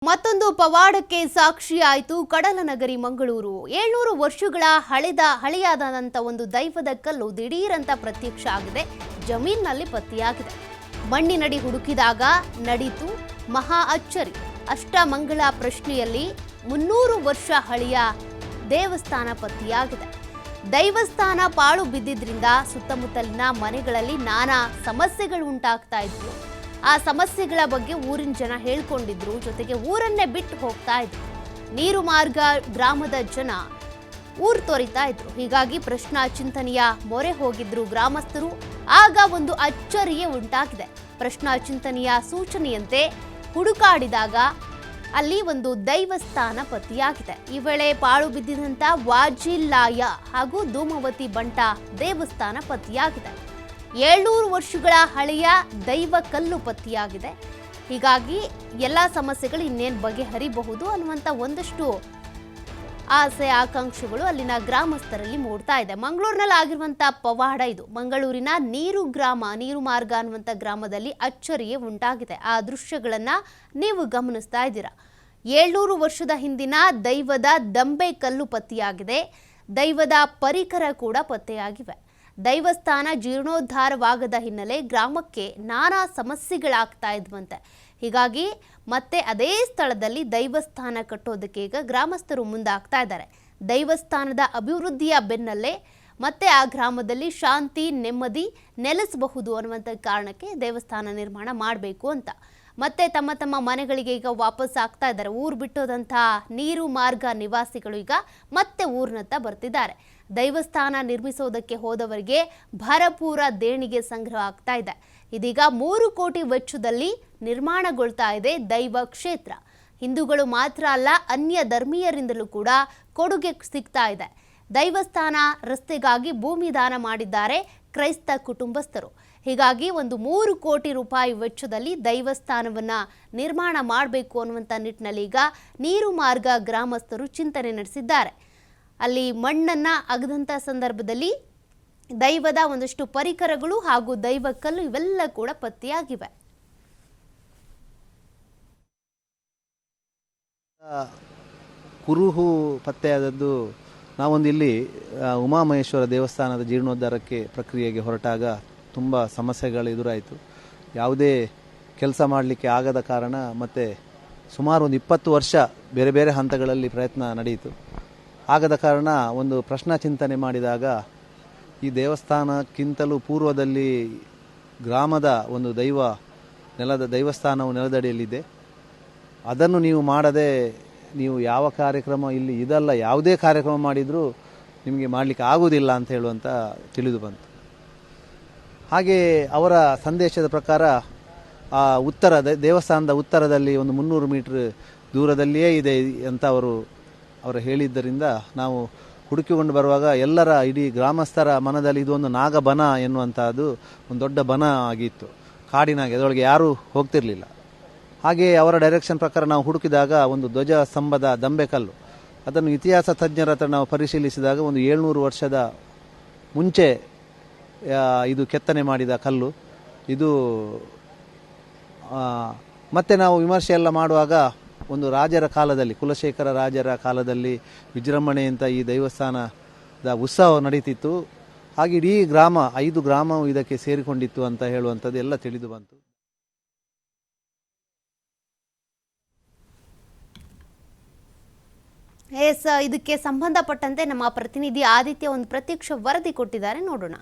ಮತ್ತೊಂದು ಪವಾಡಕ್ಕೆ ಸಾಕ್ಷಿಯಾಯಿತು ಕಡಲನಗರಿ ಮಂಗಳೂರು. 700 ವರ್ಷಗಳ ಹಳೆಯಾದಂಥ ಒಂದು ದೈವದ ಕಲ್ಲು ದಿಢೀರಂತ ಪ್ರತ್ಯಕ್ಷ ಆಗಿದೆ. ಜಮೀನಿನಲ್ಲಿ ಪತ್ತೆಯಾಗಿದೆ. ಮಣ್ಣಿನಡಿ ಹುಡುಕಿದಾಗ ನಡೀತು ಮಹಾ ಅಚ್ಚರಿ. ಅಷ್ಟಮಂಗಳ ಪ್ರಶ್ನೆಯಲ್ಲಿ 300 ವರ್ಷ ಹಳೆಯ ದೇವಸ್ಥಾನ ಪತ್ತೆಯಾಗಿದೆ. ದೈವಸ್ಥಾನ ಪಾಳು ಬಿದ್ದಿದ್ರಿಂದ ಸುತ್ತಮುತ್ತಲಿನ ಮನೆಗಳಲ್ಲಿ ನಾನಾ ಸಮಸ್ಯೆಗಳು ಉಂಟಾಗ್ತಾ ಇದ್ವು. ಆ ಸಮಸ್ಯೆಗಳ ಬಗ್ಗೆ ಊರಿನ ಜನ ಹೇಳ್ಕೊಂಡಿದ್ರು. ಜೊತೆಗೆ ಊರನ್ನೇ ಬಿಟ್ಟು ಹೋಗ್ತಾ ಇದ್ರು. ನೀರು ಮಾರ್ಗ ಗ್ರಾಮದ ಜನ ಊರು ತೊರಿತಾ ಇದ್ರು. ಹೀಗಾಗಿ ಪ್ರಶ್ನಾ ಚಿಂತನೆಯ ಮೊರೆ ಹೋಗಿದ್ರು ಗ್ರಾಮಸ್ಥರು. ಆಗ ಒಂದು ಅಚ್ಚರಿಯೇ ಉಂಟಾಗಿದೆ. ಪ್ರಶ್ನಾ ಚಿಂತನೆಯ ಸೂಚನೆಯಂತೆ ಹುಡುಕಾಡಿದಾಗ ಅಲ್ಲಿ ಒಂದು ದೈವಸ್ಥಾನ ಪತ್ತೆಯಾಗಿದೆ. ಈ ವೇಳೆ ಪಾಳು ಬಿದ್ದಿದಂಥ ವಾಜಿಲ್ಲಾಯ ಹಾಗೂ ಧೂಮವತಿ ಬಂಟ ದೇವಸ್ಥಾನ ಪತ್ತೆಯಾಗಿದೆ. 700 ವರ್ಷಗಳ ಹಳೆಯ ದೈವ ಕಲ್ಲು ಪತ್ತೆಯಾಗಿದೆ. ಹೀಗಾಗಿ ಎಲ್ಲ ಸಮಸ್ಯೆಗಳು ಇನ್ನೇನು ಬಗೆಹರಿಬಹುದು ಅನ್ನುವಂಥ ಒಂದಷ್ಟು ಆಸೆ ಆಕಾಂಕ್ಷೆಗಳು ಅಲ್ಲಿನ ಗ್ರಾಮಸ್ಥರಲ್ಲಿ ಮೂಡ್ತಾ ಇದೆ. ಮಂಗಳೂರಿನಲ್ಲಿ ಆಗಿರುವಂಥ ಪವಾಡ ಇದು. ಮಂಗಳೂರಿನ ನೀರು ಮಾರ್ಗ ಅನ್ನುವಂಥ ಗ್ರಾಮದಲ್ಲಿ ಅಚ್ಚರಿಯೇ ಉಂಟಾಗಿದೆ. ಆ ದೃಶ್ಯಗಳನ್ನು ನೀವು ಗಮನಿಸ್ತಾ ಇದ್ದೀರಾ. 700 ವರ್ಷದ ಹಿಂದಿನ ದೈವದ ದಂಬೆ ಕಲ್ಲು ಪತ್ತೆಯಾಗಿದೆ. ದೈವದ ಪರಿಕರ ಕೂಡ ಪತ್ತೆಯಾಗಿವೆ. ದೈವಸ್ಥಾನ ಜೀರ್ಣೋದ್ಧಾರವಾಗದ ಹಿನ್ನೆಲೆ ಗ್ರಾಮಕ್ಕೆ ನಾನಾ ಸಮಸ್ಯೆಗಳಾಗ್ತಾ ಇದ್ವಂತೆ. ಹೀಗಾಗಿ ಮತ್ತೆ ಅದೇ ಸ್ಥಳದಲ್ಲಿ ದೈವಸ್ಥಾನ ಕಟ್ಟೋದಕ್ಕೆ ಈಗ ಗ್ರಾಮಸ್ಥರು ಮುಂದಾಗ್ತಾ ಇದ್ದಾರೆ. ದೈವಸ್ಥಾನದ ಅಭಿವೃದ್ಧಿಯ ಬೆನ್ನಲ್ಲೇ ಮತ್ತೆ ಆ ಗ್ರಾಮದಲ್ಲಿ ಶಾಂತಿ ನೆಮ್ಮದಿ ನೆಲೆಸಬಹುದು ಅನ್ನುವಂಥ ಕಾರಣಕ್ಕೆ ದೇವಸ್ಥಾನ ನಿರ್ಮಾಣ ಮಾಡಬೇಕು ಅಂತ ಮತ್ತೆ ತಮ್ಮ ತಮ್ಮ ಮನೆಗಳಿಗೆ ಈಗ ವಾಪಸ್ ಆಗ್ತಾ ಇದ್ದಾರೆ. ಊರು ಬಿಟ್ಟೋದಂಥ ನೀರು ಮಾರ್ಗ ನಿವಾಸಿಗಳು ಈಗ ಮತ್ತೆ ಊರಿನತ್ತ ಬರ್ತಿದ್ದಾರೆ. ದೈವಸ್ಥಾನ ನಿರ್ಮಿಸೋದಕ್ಕೆ ಹೋದವರಿಗೆ ಭರಪೂರ ದೇಣಿಗೆ ಸಂಗ್ರಹ ಆಗ್ತಾ ಇದೆ. ಇದೀಗ 3 ಕೋಟಿ ವೆಚ್ಚದಲ್ಲಿ ನಿರ್ಮಾಣಗೊಳ್ತಾ ಇದೆ ದೈವ ಕ್ಷೇತ್ರ. ಹಿಂದೂಗಳು ಮಾತ್ರ ಅಲ್ಲ, ಅನ್ಯ ಧರ್ಮೀಯರಿಂದಲೂ ಕೂಡ ಕೊಡುಗೆ ಸಿಗ್ತಾ ಇದೆ. ದೈವಸ್ಥಾನ ರಸ್ತೆಗಾಗಿ ಭೂಮಿ ದಾನ ಮಾಡಿದ್ದಾರೆ ಕ್ರೈಸ್ತ ಕುಟುಂಬಸ್ಥರು. ಹೀಗಾಗಿ ಒಂದು 3 ಕೋಟಿ ರೂಪಾಯಿ ವೆಚ್ಚದಲ್ಲಿ ದೈವಸ್ಥಾನವನ್ನು ನಿರ್ಮಾಣ ಮಾಡಬೇಕು ಅನ್ನುವಂಥ ನಿಟ್ಟಿನಲ್ಲಿ ಈಗ ನೀರು ಮಾರ್ಗ ಗ್ರಾಮಸ್ಥರು ಚಿಂತನೆ ನಡೆಸಿದ್ದಾರೆ. ಅಲ್ಲಿ ಮಣ್ಣನ್ನು ಅಗದಂಥ ಸಂದರ್ಭದಲ್ಲಿ ದೈವದ ಒಂದಷ್ಟು ಪರಿಕರಗಳು ಹಾಗೂ ದೈವ ಕಲ್ಲು ಇವೆಲ್ಲ ಕೂಡ ಪತ್ತೆಯಾಗಿವೆ. ಕುರುಹು ಪತ್ತೆಯಾದದ್ದು ನಾವೊಂದು ಇಲ್ಲಿ ಉಮಾಮಹೇಶ್ವರ ದೇವಸ್ಥಾನದ ಜೀರ್ಣೋದ್ಧಾರಕ್ಕೆ ಪ್ರಕ್ರಿಯೆಗೆ ಹೊರಟಾಗ ತುಂಬ ಸಮಸ್ಯೆಗಳು ಎದುರಾಯಿತು. ಯಾವುದೇ ಕೆಲಸ ಮಾಡಲಿಕ್ಕೆ ಆಗದ ಕಾರಣ ಮತ್ತು ಸುಮಾರು ಒಂದು 20 ವರ್ಷ ಬೇರೆ ಬೇರೆ ಹಂತಗಳಲ್ಲಿ ಪ್ರಯತ್ನ ನಡೆಯಿತು. ಆಗದ ಕಾರಣ ಒಂದು ಪ್ರಶ್ನಾ ಚಿಂತನೆ ಮಾಡಿದಾಗ ಈ ದೇವಸ್ಥಾನಕ್ಕಿಂತಲೂ ಪೂರ್ವದಲ್ಲಿ ಗ್ರಾಮದ ಒಂದು ದೇವಸ್ಥಾನವು ನೆಲದಡಿಯಲ್ಲಿದೆ. ಅದನ್ನು ನೀವು ಮಾಡದೆ ನೀವು ಯಾವ ಕಾರ್ಯಕ್ರಮ ಇಲ್ಲಿ ಇದಲ್ಲ ಯಾವುದೇ ಕಾರ್ಯಕ್ರಮ ಮಾಡಿದರೂ ನಿಮಗೆ ಮಾಡಲಿಕ್ಕೆ ಆಗುವುದಿಲ್ಲ ಅಂತ ಹೇಳುವಂಥ ತಿಳಿದು ಬಂತು. ಹಾಗೆ ಅವರ ಸಂದೇಶದ ಪ್ರಕಾರ ಆ ದೇವಸ್ಥಾನದ ಉತ್ತರದಲ್ಲಿ ಒಂದು 300 ಮೀಟರ್ ದೂರದಲ್ಲಿಯೇ ಇದೆ ಅಂತ ಅವರು ಹೇಳಿದ್ದರಿಂದ ನಾವು ಹುಡುಕಿಕೊಂಡು ಬರುವಾಗ ಎಲ್ಲರ ಇಡೀ ಗ್ರಾಮಸ್ಥರ ಮನದಲ್ಲಿ ಇದೊಂದು ನಾಗಬನ ಎನ್ನುವಂಥದ್ದು ಒಂದು ದೊಡ್ಡ ಬನ ಆಗಿತ್ತು. ಕಾಡಿನಾಗೆ ಅದರೊಳಗೆ ಯಾರೂ ಹೋಗ್ತಿರಲಿಲ್ಲ. ಹಾಗೆ ಅವರ ಡೈರೆಕ್ಷನ್ ಪ್ರಕಾರ ನಾವು ಹುಡುಕಿದಾಗ ಒಂದು ಧ್ವಜ ಸ್ತಂಭದ ದಂಬೆಕಲ್ಲು, ಅದನ್ನು ಇತಿಹಾಸ ತಜ್ಞರ ಹತ್ರ ನಾವು ಪರಿಶೀಲಿಸಿದಾಗ ಒಂದು 700 ವರ್ಷದ ಮುಂಚೆ ಇದು ಕೆತ್ತನೆ ಮಾಡಿದ ಕಲ್ಲು ಇದು. ಮತ್ತೆ ನಾವು ವಿಮರ್ಶೆ ಎಲ್ಲ ಮಾಡುವಾಗ ಒಂದು ರಾಜರ ಕಾಲದಲ್ಲಿ, ಕುಲಶೇಖರ ರಾಜರ ಕಾಲದಲ್ಲಿ ವಿಜೃಂಭಣೆ ಅಂತ ಈ ದೇವಸ್ಥಾನದ ಉತ್ಸವ ನಡೀತಿತ್ತು. ಹಾಗೆ ಇಡೀ 5 ಗ್ರಾಮವು ಇದಕ್ಕೆ ಸೇರಿಕೊಂಡಿತ್ತು ಅಂತ ಹೇಳುವಂಥದ್ದು ಎಲ್ಲ ತಿಳಿದು ಬಂತು. ಇದಕ್ಕೆ ಸಂಬಂಧಪಟ್ಟಂತೆ ನಮ್ಮ ಪ್ರತಿನಿಧಿ ಆದಿತ್ಯ ಒಂದು ಪ್ರತ್ಯಕ್ಷ ವರದಿ ಕೊಟ್ಟಿದ್ದಾರೆ, ನೋಡೋಣ.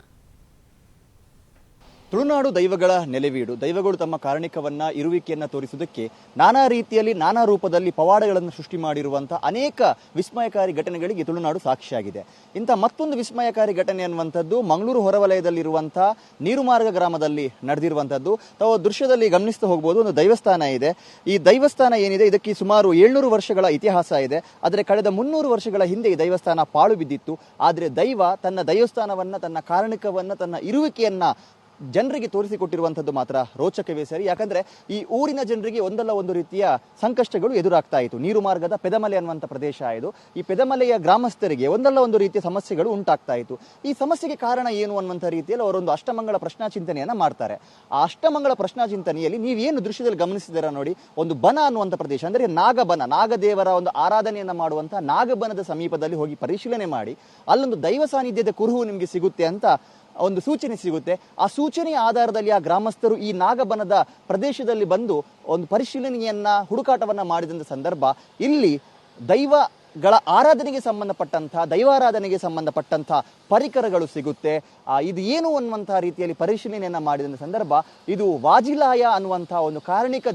ತುಳುನಾಡು ದೈವಗಳ ನೆಲೆವೀಡು. ದೈವಗಳು ತಮ್ಮ ಕಾರಣಿಕವನ್ನ ಇರುವಿಕೆಯನ್ನ ತೋರಿಸುವುದಕ್ಕೆ ನಾನಾ ರೀತಿಯಲ್ಲಿ ನಾನಾ ರೂಪದಲ್ಲಿ ಪವಾಡಗಳನ್ನು ಸೃಷ್ಟಿ ಮಾಡಿರುವಂತಹ ಅನೇಕ ವಿಸ್ಮಯಕಾರಿ ಘಟನೆಗಳಿಗೆ ತುಳುನಾಡು ಸಾಕ್ಷಿಯಾಗಿದೆ. ಇಂಥ ಮತ್ತೊಂದು ವಿಸ್ಮಯಕಾರಿ ಘಟನೆ ಅನ್ನುವಂಥದ್ದು ಮಂಗಳೂರು ಹೊರವಲಯದಲ್ಲಿರುವಂತಹ ನೀರುಮಾರ್ಗ ಗ್ರಾಮದಲ್ಲಿ ನಡೆದಿರುವಂಥದ್ದು. ತಾವು ದೃಶ್ಯದಲ್ಲಿ ಗಮನಿಸ್ತಾ ಹೋಗಬಹುದು. ಒಂದು ದೇವಸ್ಥಾನ ಇದೆ. ಈ ದೇವಸ್ಥಾನ ಏನಿದೆ ಇದಕ್ಕೆ ಸುಮಾರು 700 ವರ್ಷಗಳ ಇತಿಹಾಸ ಇದೆ. ಆದರೆ ಕಳೆದ 300 ವರ್ಷಗಳ ಹಿಂದೆ ಈ ದೇವಸ್ಥಾನ ಪಾಳು ಬಿದ್ದಿತ್ತು. ಆದರೆ ದೈವ ತನ್ನ ದೇವಸ್ಥಾನವನ್ನ, ತನ್ನ ಕಾರಣಿಕವನ್ನ, ತನ್ನ ಇರುವಿಕೆಯನ್ನ ಜನರಿಗೆ ತೋರಿಸಿಕೊಟ್ಟಿರುವಂಥದ್ದು ಮಾತ್ರ ರೋಚಕವೇ ಸರಿ. ಯಾಕಂದ್ರೆ ಈ ಊರಿನ ಜನರಿಗೆ ಒಂದಲ್ಲ ಒಂದು ರೀತಿಯ ಸಂಕಷ್ಟಗಳು ಎದುರಾಗ್ತಾ ಇತ್ತು. ನೀರು ಮಾರ್ಗದ ಪೆದಮಲೆ ಅನ್ನುವಂಥ ಪ್ರದೇಶ ಇದು. ಈ ಪೆದಮಲೆಯ ಗ್ರಾಮಸ್ಥರಿಗೆ ಒಂದಲ್ಲ ಒಂದು ರೀತಿಯ ಸಮಸ್ಯೆಗಳು ಉಂಟಾಗ್ತಾ ಇತ್ತು. ಈ ಸಮಸ್ಯೆಗೆ ಕಾರಣ ಏನು ಅನ್ನುವಂಥ ರೀತಿಯಲ್ಲಿ ಅವರೊಂದು ಅಷ್ಟಮಂಗಳ ಪ್ರಶ್ನಾ ಚಿಂತನೆಯನ್ನ ಮಾಡ್ತಾರೆ. ಆ ಅಷ್ಟಮಂಗಳ ಪ್ರಶ್ನಾ ಚಿಂತನೆಯಲ್ಲಿ ನೀವೇನು ದೃಶ್ಯದಲ್ಲಿ ಗಮನಿಸಿದ್ದೀರಾ ನೋಡಿ, ಒಂದು ಬನ ಅನ್ನುವಂಥ ಪ್ರದೇಶ ಅಂದರೆ ನಾಗಬನ, ನಾಗದೇವರ ಒಂದು ಆರಾಧನೆಯನ್ನ ಮಾಡುವಂಥ ನಾಗಬನದ ಸಮೀಪದಲ್ಲಿ ಹೋಗಿ ಪರಿಶೀಲನೆ ಮಾಡಿ ಅಲ್ಲೊಂದು ದೈವ ಸಾನ್ನಿಧ್ಯದ ಕುರುಹು ನಿಮಗೆ ಸಿಗುತ್ತೆ ಅಂತ ಒಂದು ಸೂಚನೆ ಸಿಗುತ್ತೆ. ಆ ಸೂಚನೆಯ ಆಧಾರದಲ್ಲಿ ಆ ಗ್ರಾಮಸ್ಥರು ಈ ನಾಗಬನದ ಪ್ರದೇಶದಲ್ಲಿ ಬಂದು ಒಂದು ಪರಿಶೀಲನೆಯನ್ನ ಹುಡುಕಾಟವನ್ನ ಮಾಡಿದಂಥ ಸಂದರ್ಭ ಇಲ್ಲಿ ದೈವಗಳ ಆರಾಧನೆಗೆ ಸಂಬಂಧಪಟ್ಟಂತಹ ದೈವಾರಾಧನೆಗೆ ಸಂಬಂಧಪಟ್ಟಂತಹ ಪರಿಕರಗಳು ಸಿಗುತ್ತೆ. ಇದು ಏನು ಅನ್ನುವಂತಹ ರೀತಿಯಲ್ಲಿ ಪರಿಶೀಲನೆಯನ್ನ ಮಾಡಿದ ಸಂದರ್ಭ ಇದು ವಾಜಿಲಾಯ ಅನ್ನುವಂತಹ ಒಂದು ಕಾರಣಿಕ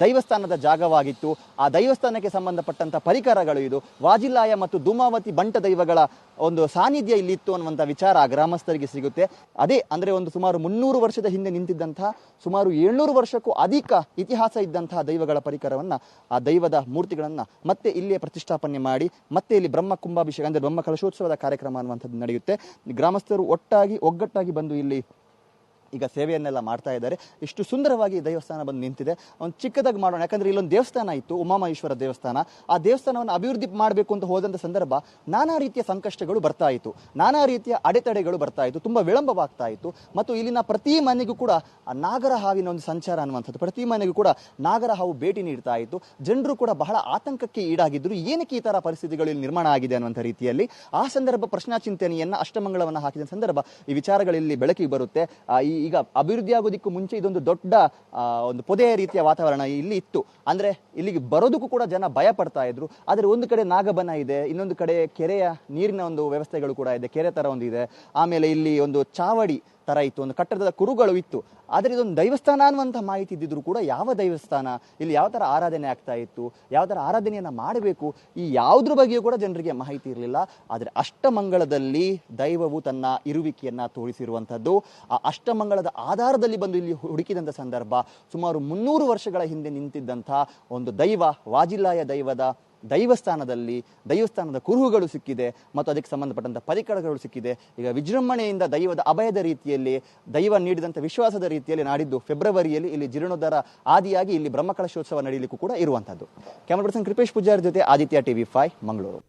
ದೈವಸ್ಥಾನದ ಜಾಗವಾಗಿತ್ತು. ಆ ದೈವಸ್ಥಾನಕ್ಕೆ ಸಂಬಂಧಪಟ್ಟಂತಹ ಪರಿಕರಗಳು ಇದು. ವಾಜಿಲಾಯ ಮತ್ತು ಧೂಮಾವತಿ ಬಂಟ ದೈವಗಳ ಒಂದು ಸಾನ್ನಿಧ್ಯ ಇಲ್ಲಿತ್ತು ಅನ್ನುವಂಥ ವಿಚಾರ ಗ್ರಾಮಸ್ಥರಿಗೆ ಸಿಗುತ್ತೆ. ಅದೇ ಅಂದ್ರೆ ಒಂದು ಸುಮಾರು 300 ವರ್ಷದ ಹಿಂದೆ ನಿಂತಿದ್ದಂತಹ ಸುಮಾರು 700 ವರ್ಷಕ್ಕೂ ಅಧಿಕ ಇತಿಹಾಸ ಇದ್ದಂತಹ ದೈವಗಳ ಪರಿಕರವನ್ನ, ಆ ದೈವದ ಮೂರ್ತಿಗಳನ್ನ ಮತ್ತೆ ಇಲ್ಲಿಯೇ ಪ್ರತಿಷ್ಠಾಪನೆ ಮಾಡಿ ಮತ್ತೆ ಇಲ್ಲಿ ಬ್ರಹ್ಮ ಕುಂಭಾಭಿಷೇಕ ಅಂದ್ರೆ ಬ್ರಹ್ಮ ಕಲಶೋತ್ಸವದ ಕಾರ್ಯಕ್ರಮ ಅನ್ನುವಂಥದ್ದು ನಡೆಯುತ್ತೆ. ಗ್ರಾಮಸ್ಥರು ಒಗ್ಗಟ್ಟಾಗಿ ಬಂದು ಇಲ್ಲಿ ಈಗ ಸೇವೆಯನ್ನೆಲ್ಲ ಮಾಡ್ತಾ ಇದ್ದಾರೆ. ಇಷ್ಟು ಸುಂದರವಾಗಿ ದೇವಸ್ಥಾನ ಬಂದು ನಿಂತಿದೆ. ಒಂದು ಚಿಕ್ಕದಾಗಿ ಮಾಡೋಣ, ಯಾಕಂದ್ರೆ ಇಲ್ಲೊಂದು ದೇವಸ್ಥಾನ ಇತ್ತು, ಉಮಾಮಹೇಶ್ವರ ದೇವಸ್ಥಾನ. ಆ ದೇವಸ್ಥಾನವನ್ನು ಅಭಿವೃದ್ಧಿ ಮಾಡಬೇಕು ಅಂತ ಹೋದಂಥ ಸಂದರ್ಭ ನಾನಾ ರೀತಿಯ ಸಂಕಷ್ಟಗಳು ಬರ್ತಾ ಇತ್ತು, ನಾನಾ ರೀತಿಯ ಅಡೆತಡೆಗಳು ಬರ್ತಾ ಇತ್ತು, ತುಂಬಾ ವಿಳಂಬವಾಗ್ತಾ ಇತ್ತು. ಮತ್ತು ಇಲ್ಲಿನ ಪ್ರತಿ ಮನೆಗೂ ಕೂಡ ನಾಗರ ಹಾವಿನ ಒಂದು ಸಂಚಾರ ಅನ್ನುವಂಥದ್ದು, ಪ್ರತಿ ಮನೆಗೂ ಕೂಡ ನಾಗರ ಹಾವು ಭೇಟಿ ನೀಡ್ತಾ ಇತ್ತು. ಜನರು ಕೂಡ ಬಹಳ ಆತಂಕಕ್ಕೆ ಈಡಾಗಿದ್ರು. ಏನಕ್ಕೆ ಈ ತರ ಪರಿಸ್ಥಿತಿಗಳು ಇಲ್ಲಿ ನಿರ್ಮಾಣ ಆಗಿದೆ ಅನ್ನುವಂಥ ರೀತಿಯಲ್ಲಿ ಆ ಸಂದರ್ಭ ಪ್ರಶ್ನಾ ಚಿಂತನೆಯನ್ನ ಅಷ್ಟಮಂಗಳವನ್ನ ಹಾಕಿದ ಸಂದರ್ಭ ಈ ವಿಚಾರಗಳಲ್ಲಿ ಬೆಳಕಿಗೆ ಬರುತ್ತೆ. ಈಗ ಅಭಿವೃದ್ಧಿ ಆಗೋದಕ್ಕೂ ಮುಂಚೆ ಇದೊಂದು ದೊಡ್ಡ ಒಂದು ಪೊದೆಯ ರೀತಿಯ ವಾತಾವರಣ ಇಲ್ಲಿ ಇತ್ತು. ಅಂದ್ರೆ ಇಲ್ಲಿಗೆ ಬರೋದಕ್ಕೂ ಕೂಡ ಜನ ಭಯ ಪಡ್ತಾ ಇದ್ರು. ಆದ್ರೆ ಒಂದು ಕಡೆ ನಾಗಬನ ಇದೆ, ಇನ್ನೊಂದು ಕಡೆ ಕೆರೆಯ ನೀರಿನ ಒಂದು ವ್ಯವಸ್ಥೆಗಳು ಕೂಡ ಇದೆ, ಕೆರೆ ತರ ಒಂದು ಇದೆ. ಆಮೇಲೆ ಇಲ್ಲಿ ಒಂದು ಚಾವಡಿ ತರ ಇತ್ತು, ಒಂದು ಕಟ್ಟಡದ ಕುರುಗಳು ಇತ್ತು. ಆದ್ರೆ ಇದೊಂದು ದೇವಸ್ಥಾನ ಅನ್ನುವಂಥ ಮಾಹಿತಿ ಇದ್ದಿದ್ರು ಕೂಡ ಯಾವ ದೇವಸ್ಥಾನ, ಇಲ್ಲಿ ಯಾವ ತರ ಆರಾಧನೆ ಆಗ್ತಾ ಇತ್ತು, ಯಾವ ತರ ಆರಾಧನೆಯನ್ನ ಮಾಡಬೇಕು, ಈ ಯಾವುದ್ರ ಬಗ್ಗೆಯೂ ಕೂಡ ಜನರಿಗೆ ಮಾಹಿತಿ ಇರಲಿಲ್ಲ. ಆದ್ರೆ ಅಷ್ಟಮಂಗಳದಲ್ಲಿ ದೈವವು ತನ್ನ ಇರುವಿಕೆಯನ್ನ ತೋರಿಸಿರುವಂತದ್ದು. ಆ ಅಷ್ಟಮಂಗಳದ ಆಧಾರದಲ್ಲಿ ಬಂದು ಇಲ್ಲಿ ಹುಡುಕಿದಂಥ ಸಂದರ್ಭ ಸುಮಾರು 300 ವರ್ಷಗಳ ಹಿಂದೆ ನಿಂತಿದ್ದಂಥ ಒಂದು ದೈವ, ವಾಜಿಲಾಯ ದೈವಸ್ಥಾನದ ಕುರುಹುಗಳು ಸಿಕ್ಕಿದೆ ಮತ್ತು ಅದಕ್ಕೆ ಸಂಬಂಧಪಟ್ಟಂತ ಪರಿಕರಗಳು ಸಿಕ್ಕಿದೆ. ಈಗ ವಿಜೃಂಭಣೆಯಿಂದ ದೈವದ ಅಭಯದ ರೀತಿಯಲ್ಲಿ, ದೈವ ನೀಡಿದಂಥ ವಿಶ್ವಾಸದ ರೀತಿಯಲ್ಲಿ ನಾಡಿದ್ದು ಫೆಬ್ರವರಿಯಲ್ಲಿ ಇಲ್ಲಿ ಜೀರ್ಣೋದ್ಧಾರ ಆದಿಯಾಗಿ ಇಲ್ಲಿ ಬ್ರಹ್ಮಕಲಶೋತ್ಸವ ನಡೆಯಲಿಕ್ಕೂ ಕೂಡ ಇರುವಂತದ್ದು. ಕ್ಯಾಮರಾ ಪರ್ಸನ್ ಕೃಪೇಶ್ ಪೂಜಾರಿ ಜೊತೆ ಆದಿತ್ಯ TV5 ಮಂಗಳೂರು.